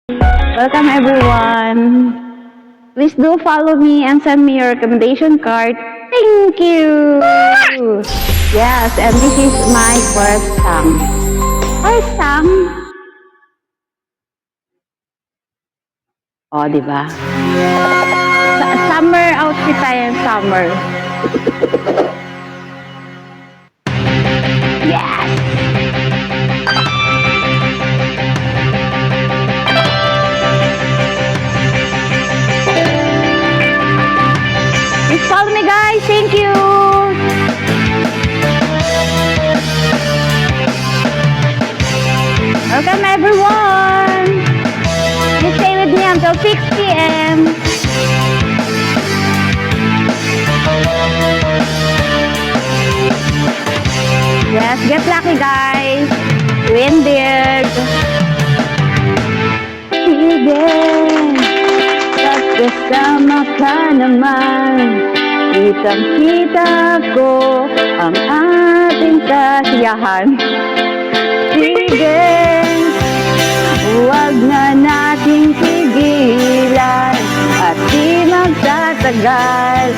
Welcome everyone. Please do follow me and send me your recommendation card. Thank you. Yes, and this is my first song. First song. Oh, di ba? Summer outfit tayo, summer. Yes. Please follow me, guys. Thank you. Welcome, everyone. Please stay with me until 6 p.m. Yes, get lucky, guys. Winbeard. Sige, kasama ka naman. Kitang-kita ko ang ating kasiyahan. Sige, huwag na nating pigilan at di magtatagal,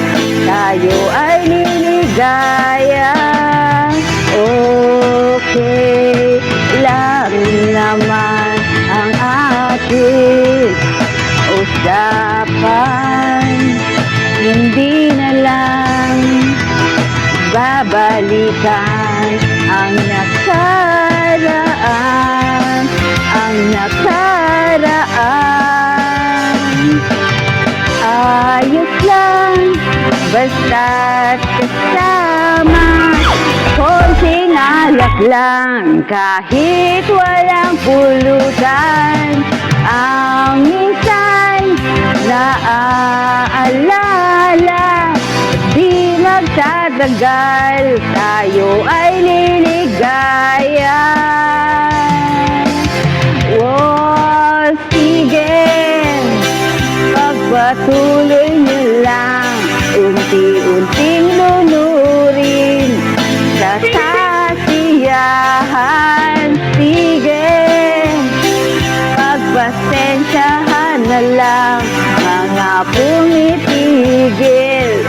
tayo ay liligaya. Okay lang naman ang ating usapan, hindi na lang babalikan ang nakaraan, ang nakaraan. Ayos lang, basta't kasama, konting alak lang, kahit walang pulutan. Ang minsan naaalala, di magtatagal, tayo ay liligaya. Oh, sige, pagpatuloy niyo lang, unti-unting lunurin sa kasiyahan. Sige, pagpasensyahan na lang mga pumitigil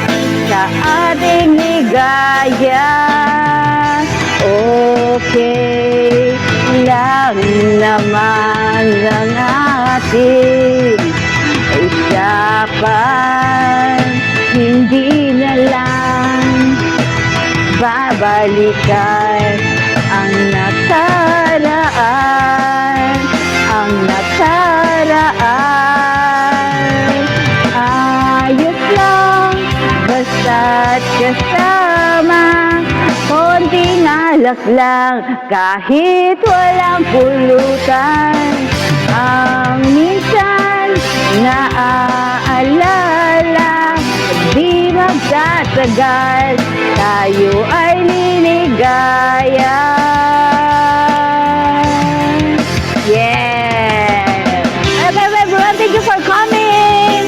sa ating ligaya. Okay lang naman ang ating usapan, hindi na lang babalikan ang nakaraan, ang nakaraan. Ayos lang, basta't kasama, konting alak lang, kahit walang pulutan. Ang minsan naaalala, di magtatagal, tayo ay liligaya. Yeah! Okay, everyone, thank you for coming.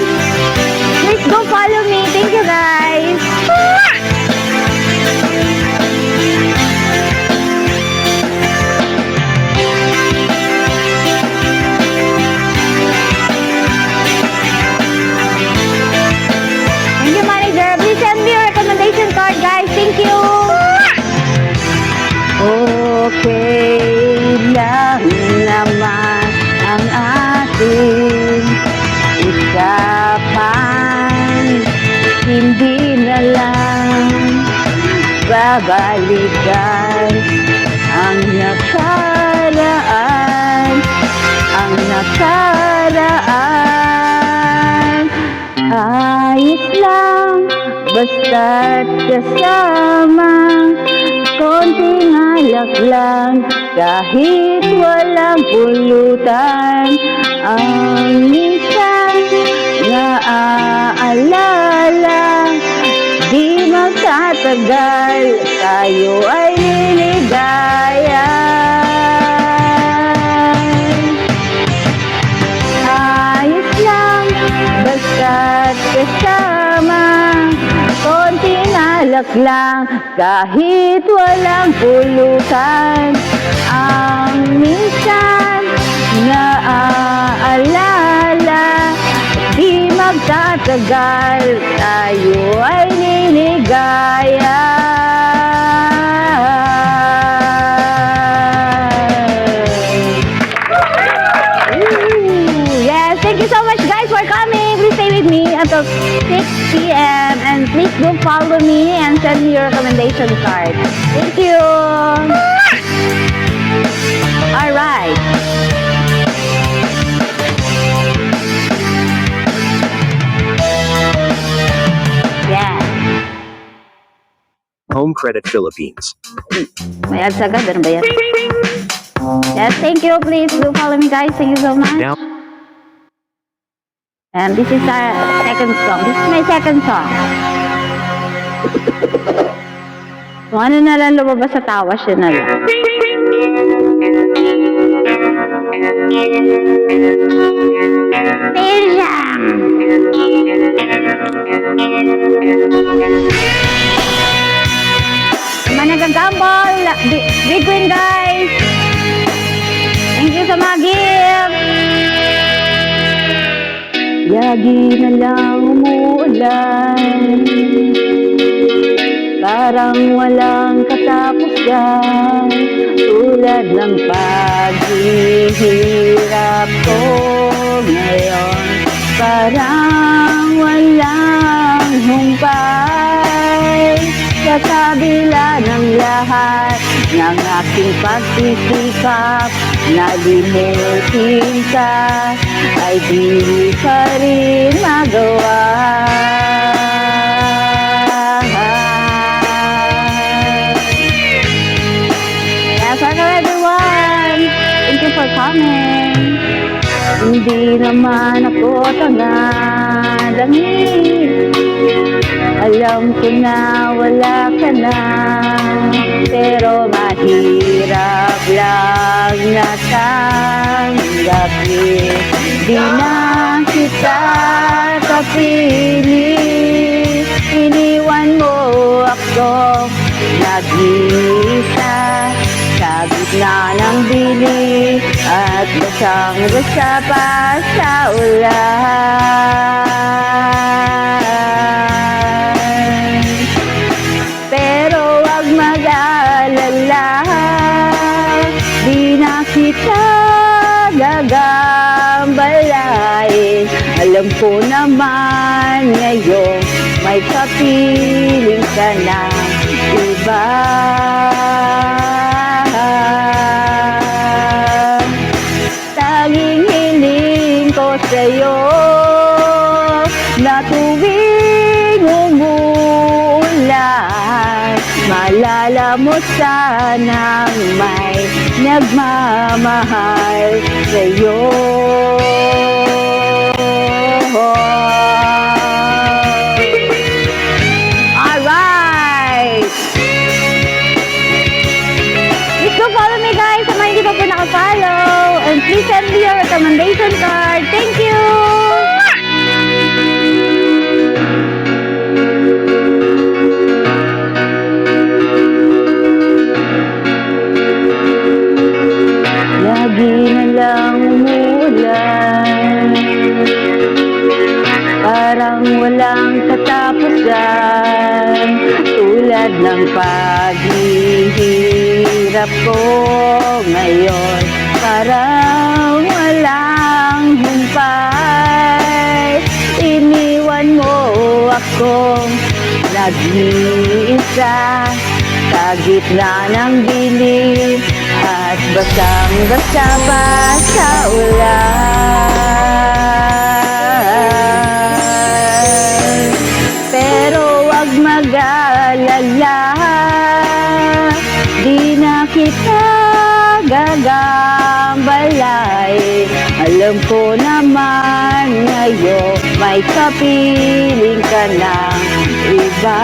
Please go follow me. Thank you, guys. Thank you, manager. Please send me your recommendation card, guys. Thank you. Okay lang naman ang ating usapan, hindi na lang babalikan ang nakaraan, ang nakaraan. Ayos lang, basta't kasama, konting alak lang, kahit walang pulutan. Ang minsan naaalala, di magtatagal, tayo ay liligaya. Ayos lang, basta't kasama, konting alak lang, kahit walang pulutan. Ang minsan naaalala, matagal tayo ay niligaya. Yes, thank you so much guys for coming. Please stay with me until 6 p.m. and please do follow me and send me your recommendation card. Thank you. All right. Yeah. Home Credit Philippines. May ads agad. Ano ba yan? Yes, thank you. Please do follow me guys. Thank you so much. Now, And this is our second song. This is my second song. Kung ano na lang lumabas sa tawa, siya na lang. Persia! Mga nagagambol, big win guys! Thank you sa mga gift! Lagi na lang umuulan, parang walang katapusan, tulad ng paghihirap ko ngayon. Parang walang humpay, sa kabila ng lahat ng aking pagsisikap na limutin ka, ay di ka rin magawa. Yes, welcome everyone! Thank you for coming. Hindi naman ako tanga-langit, alam ko na wala ka na, pero mahirap lang natanggapin. Di na kita kapili, iniwan mo ako nag-iisa sa gitna ng bili at basang-basa pa sa ulan. Pero wag mag-alala, di na kita gagambalain. Alam ko naman ngayon may kapiling ka ng iba. Tanging hiling ko sa'yo na tuwing umuulan, malala mo sanang may nagmamahal sa'yo. Alright! Please go follow me guys sa mga hindi pa po nakafollow. And please send me your recommendation card. Thank you! Lagi na lang umuulan, parang walang katapusan, tulad ng paghihirap ko ngayon. Parang walang humpay, iniwan mo akong nag-iisa sa gitna ng dilim at basang-basa pa sa ulan. Pero wag mag-alala, di na kita gagambalain. Alam ko naman ngayon may kapiling ka ng iba.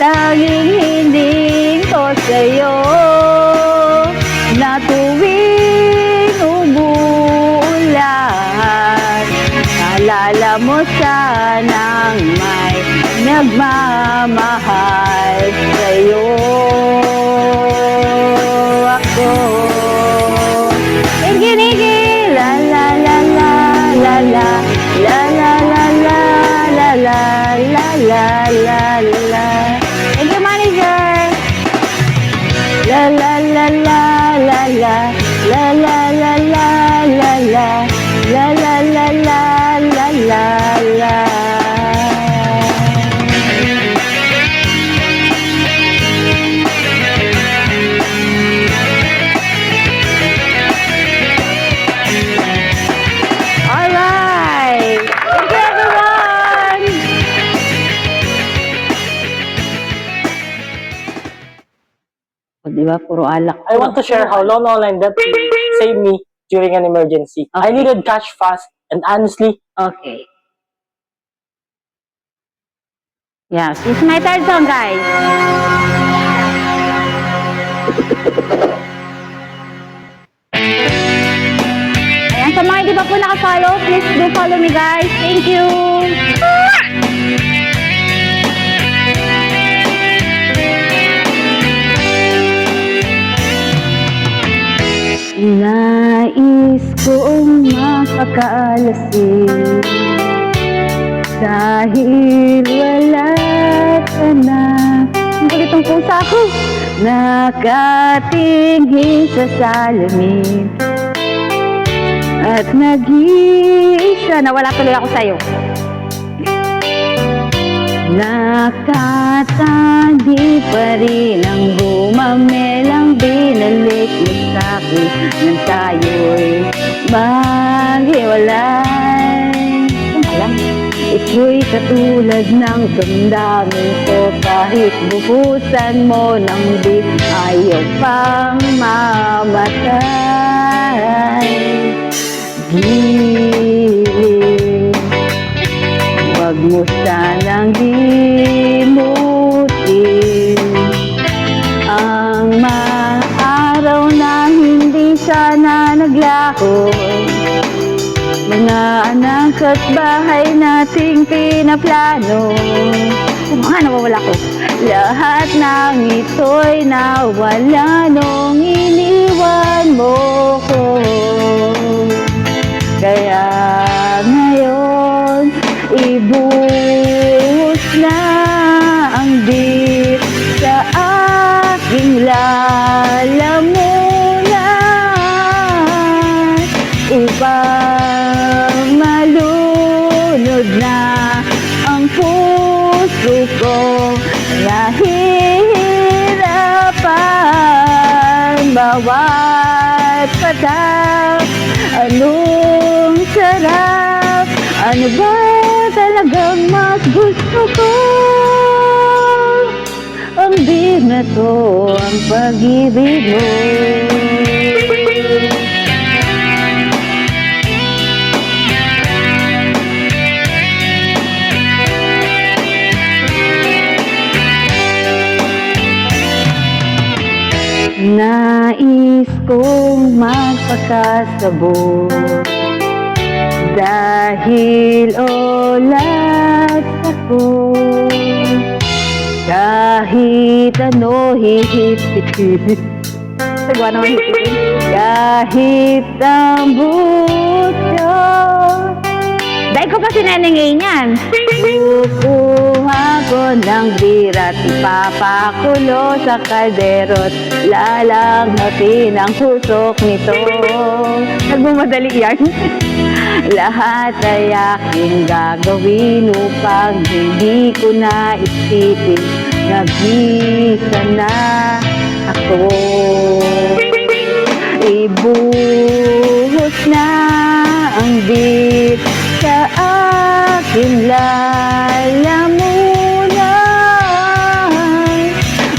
Tanging hiling ko sa'yo na tuwing umuulan, alala mo sanang may nagmamahal sa'yo. Ako Iggy! la la la la la la la la la la la la la la la la la. Alright! Thank you, everyone! O, diba? Puro alak. I want to share how loan online debt saved me during an emergency. I Okay. needed cash fast, and honestly, Okay. Yeah, this is my third song, guys. Ayan, sa mga hindi pa po nakafollow, please do follow me, guys. Thank you. Nais kong makakaalasing dahil wala ka na. Ang kulit ng pusa ko. Nakatingin sa salamin at nag-iisa. Nawala tuloy ako sa'yo. Nakatandi pa rin ang bumamelang binalik mo sa'kin nang tayo'y maghiwalay. Alam, ito'y katulad ng damdamin ko kahit buhusan mo ng di ayaw pang mamatay. Gilid, wag mo sanang limutin ang mga araw na hindi sana naglaho. Mga anak at bahay nating pinaplano. Mga nawawala ko. Lahat ng ito'y nawala nung iniwan mo ko. Kaya ngayon, ibuhos na ang bit sa aking lalamunan upang malunod na ang puso ko. Nahihirapan bawat patak. Anong sarap? Ano ba talagang mas gusto ko? Ang big na to, ang pag-ibig mo. Nais kong magpakasabot dahil olas ako. Kahit ano hihit-hit. Sagwa naman hihit. Kahit ang butyo. Dahil ko pa sinaningay niyan. Kukuha ko ng birat, ipapakulo sa kalderot, lalanghatin ang pusok nito. Nagmamadali yan. Lahat ay aking gagawin upang hindi ko na isipin. Nag-isa na ako. Ibuhos na ang bit sa aking lalamunan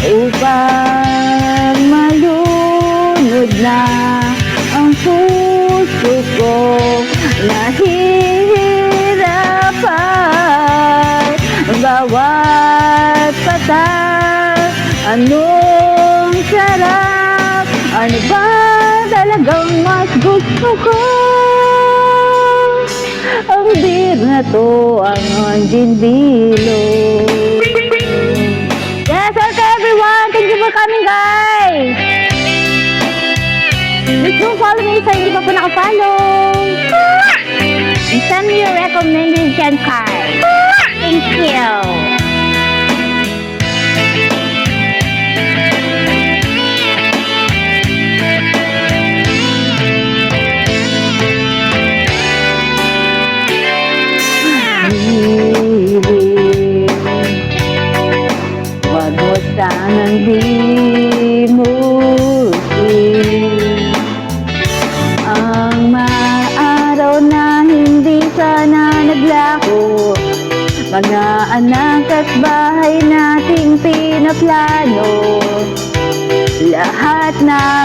upang malunod na ang puso ko. Nahihirapan bawat patak. Anong sarap? Ano ba talagang mas gusto ko? Ang beer na to, ang Anjin Bilo. Yes, okay everyone. Thank you for coming, guys. Please do follow me sa hindi pa po nakafollow. And send me your recommendation card. Thank you.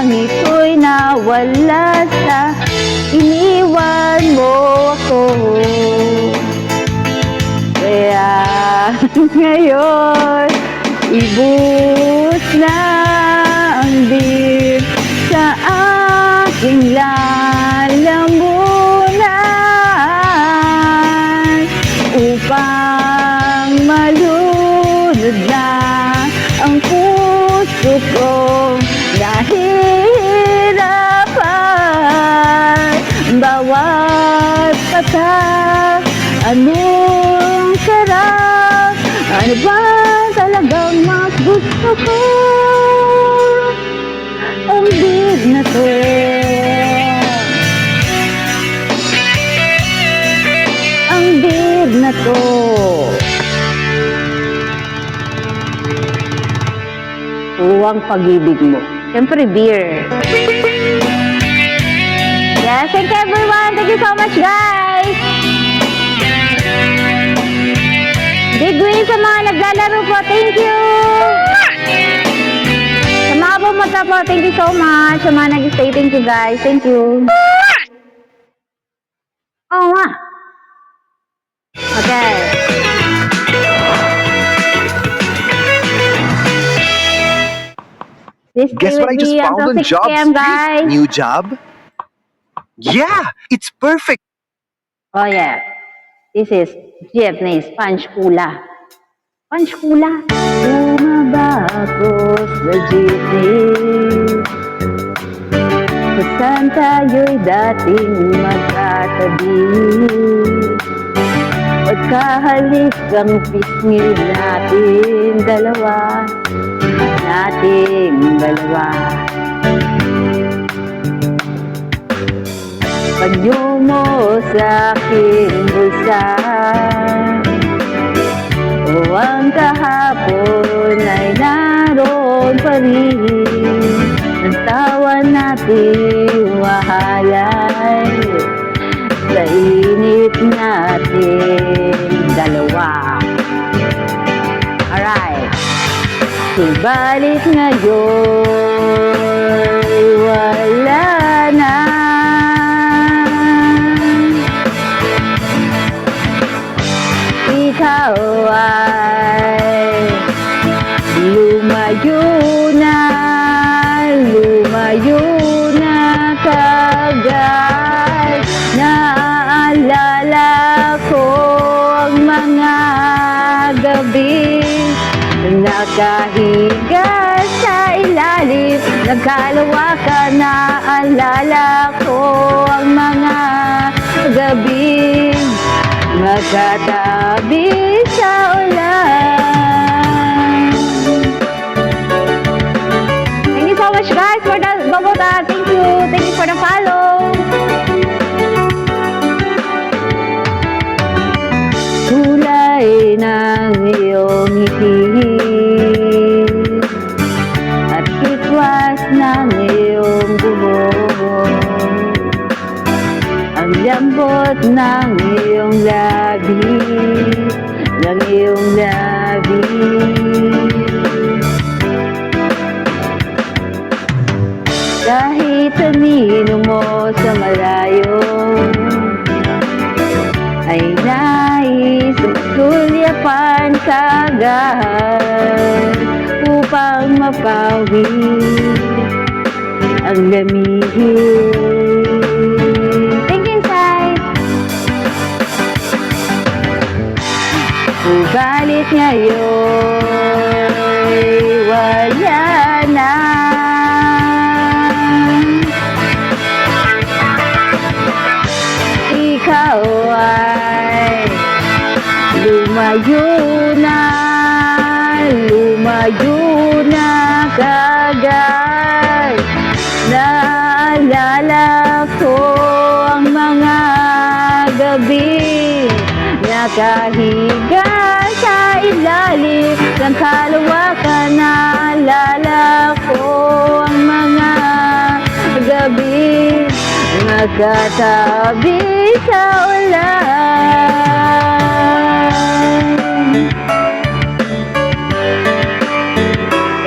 lang ito'y nawala sa iniwan mo ako. Kaya ngayon, ibus na ang dip sa aking lalamunan upang malunod na ang puso ko. Nahihirapan bawat patak. Anong sarap? Ano ba talagang mas gusto ko? Ang big na to. Ang big na to. Ang pag-ibig mo. Siyempre, beer. Yes, thank you everyone. Thank you so much, guys. Big win sa mga naglalaro po. Thank you. Sa mga pumunta po, thank you so much. Sa mga nag-stay, thank you, guys. Thank you. Oo nga. Okay. This Guess what I just found on JobStreet? New job? Yeah, it's perfect. Oh yeah. This is Japanese Panchkula. Panchkula. Bumaba ako sa jeepney. Kung saan tayo'y dating magkatabi. Pagkahalik ang pisngin natin dalawa. Pagyo mo sa aking bulsa, o ang kahapon ay naroon pa rin. Ang tawa natin wahalay sa init natin dalawa. Alright. Subalit ngayon wala na. Ikaw ay lumayo na kagad. Naalala ko ang mga gabi nakahiga sa ilalim ng kalawakan. Naalala ko ang mga gabi magkatabi sa ulan. Thank you so much, guys, for the Bogota. Thank you for the follow. Kulay ng iyong ngiti at hikwas ng iyong buhok, ang lambot ng iyong labi, kahit anino mo sa malayo ay nais magsulyapan kagad upang mapawi ang lamigin. Thank you, Sai. Subalit ngayon wala na. Ikaw ay lumayo na kagad. Naalala ko ang mga gabi nakahiga sa ilalim ng kalawakan. Naalala ko ang mga gabi magkatabi sa ulan.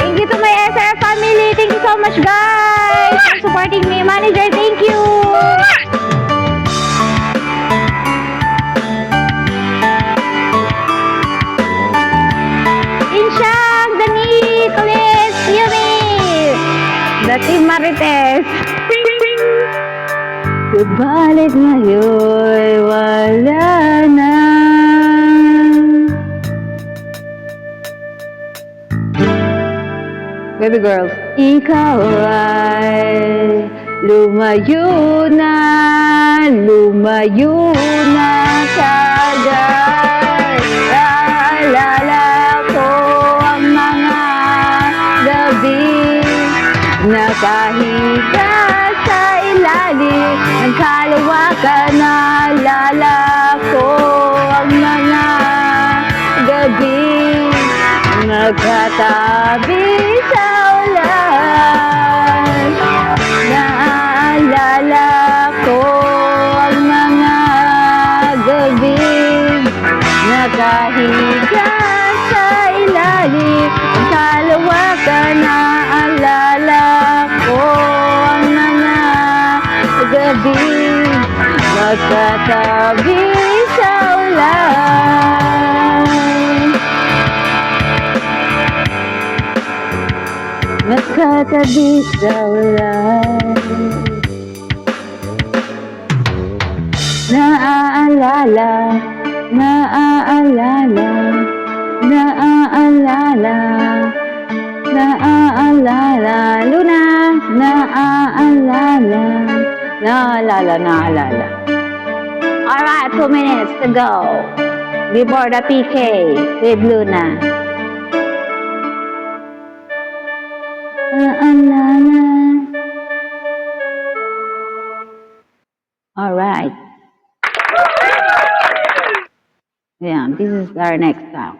Thank you to my SR family. Thank you so much, guys. supporting me. Manager, thank you! Insyang, Dani, Kulis, Yumi! Dati Marites. Subalit ngayon, wala na. Baby girls, ikaw ay lumayo na kagad. Naalala ko ang mga gabi, nakahiga sa ilalim ng kalawakan. Naalala ko ang mga gabi, magkatabi sa ulan. Naalala ko ang mga gabi, nakahiga sa ilalim ng kalawakan. Naalala ko ang mga gabi, magkatabi sa ulan. Magkatabi sa ulan. Naaalala, naaalala, naaalala, naaalala, Luna, naaalala, naaalala. Alright, 2 minutes to go before the PK with Luna. Naaalala. Alright. Yeah, this is our next song.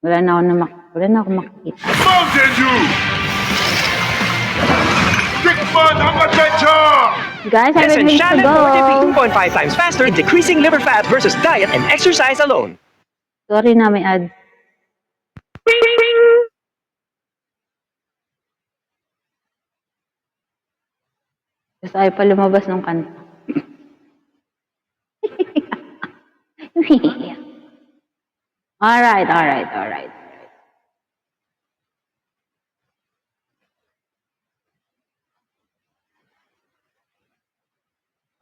Wala na ako makikita. Mountain Dew! Dickman ang adventure! Guys, I Listen, need to Shannon go. more than 2.5 times faster in decreasing liver fat versus diet and exercise alone. Sorry na, may ad. Tapos ayaw pa lumabas ng kanta. Alright.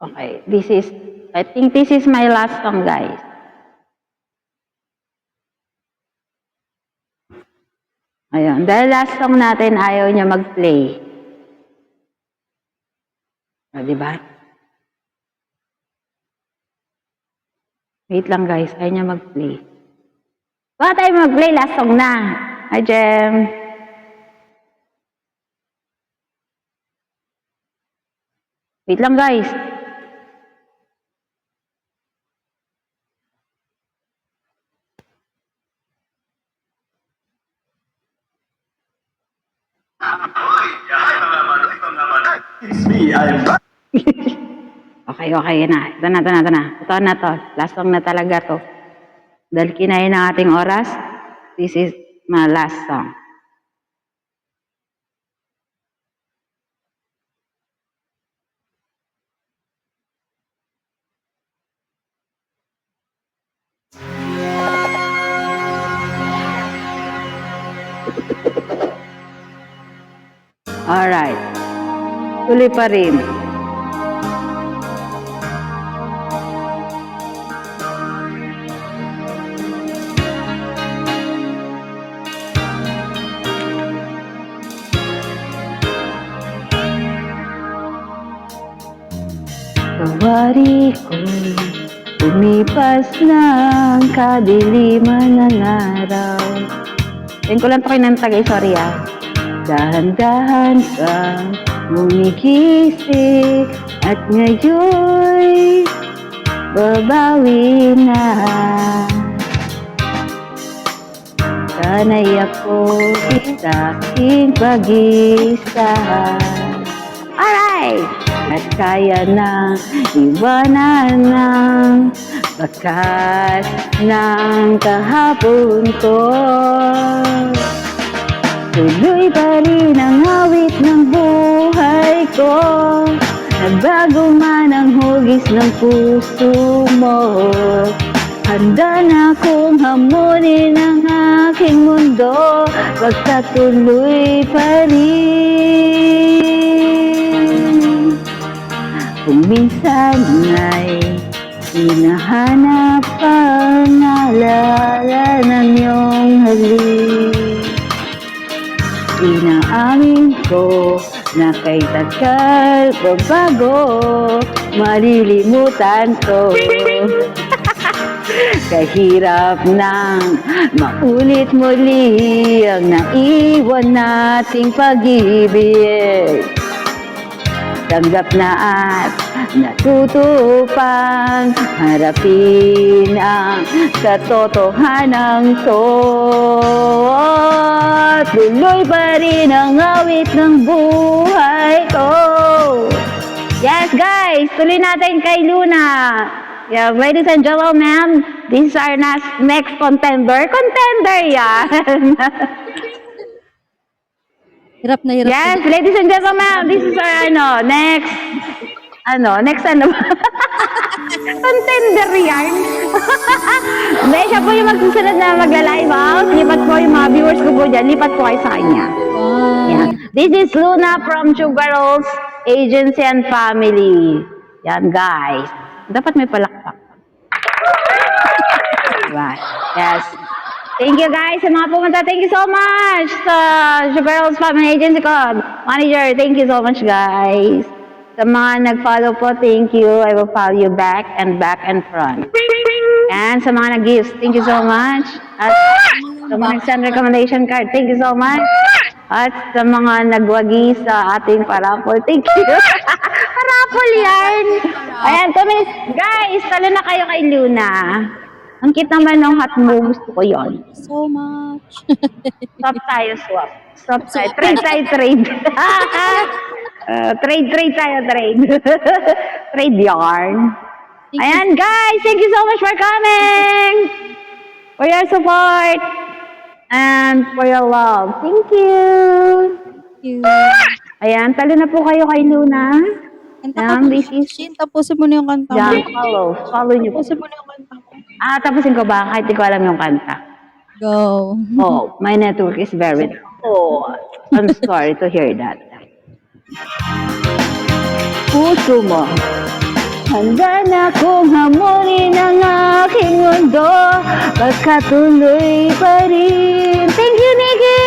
Okay, I think this is my last song, guys. Ayun, dahil last song natin, ayaw niya mag-play. O, diba? Wait lang, guys, ayaw niya mag-play. Baka tayo mag-play, last song na. Hi, Jem. Wait lang, guys. It's me, I'm back. Okay na. Ito na. Ito na to. Last song na talaga to. Dahil kinain ng ating oras, this is my last song. Alright. Tuloy pa rin. Kawari ko, umipas ng kadiliman ng araw. Tingin ko lang ito kinanta, guys, sorry ah. Dahan-dahan kang gumigising at ngayon babawi na. Sana'y ako sa aking pag-isahan. Alright! At kaya na iwanan ng bakas ng kahapon ko. Tuloy pa rin ang awit ng buhay ko. Nagbago man ang hugis ng puso mo. Handa na kong hamunin ang aking mundo. Pagkatuloy pa rin. Kung minsan ay hinahanap ang naalala ng iyong halik. Inaamin ko na kay tagal bago malilimutan ko. Kahirap nang maulit muli ang naiwan nating pag-ibig. Tanggap na at natuto pang harapin ang katotohanan to. Tuloy pa rin ang awit ng buhay ko. Yes guys, tuloy natin kay Luna. Yeah, ladies and gentlemen, this is our next contender. Contender yan. Hirap na hirap. Yes, ladies and gentlemen, this is our next contender yan. Hindi, siya po yung magsusunod na magla-live out. Lipat po yung mga viewers ko po dyan. Lipat po kayo sa kanya. Wow. Yan. This is Luna from Two Girls Agency and Family. Yan, guys. Dapat may palakpak. Diba? Yes. Thank you guys sa mga pumunta. Thank you so much sa Two Girls Family Agency ko. Manager, thank you so much guys. Sa mga nag-follow po, thank you. I will follow you back and front. And sa mga nag-gifts, thank you so much. At sa mga nag-send recommendation card, thank you so much. At sa mga nagwagi sa ating parapol, thank you. Parapol yan. Ayan, 2 minutes. Guys, talo na kayo kay Luna. Ang cute naman ng hat mo. Gusto ko yon. So much. Swap tayo, swap. Swap tayo. Trade tayo, trade. Trade tayo, trade. Trade yarn. Ayan, guys. Thank you so much for coming. For your support. And for your love. Thank you. Thank you. Ayan, talo na po kayo kay Luna. Kanta Ayan, ka this is Shin, tapusin mo na yung kanta mo. Jan Follow. Follow niyo po. Tapusin mo na yung kanta mo. Tapusin ko ba? Kahit di ko alam yung kanta. Go. Oh, my network is very... Oh, I'm sorry to hear that. Puso mo. Handa na kong hamunin ang aking mundo. Pagkatuloy pa rin. Thank you, Nikki!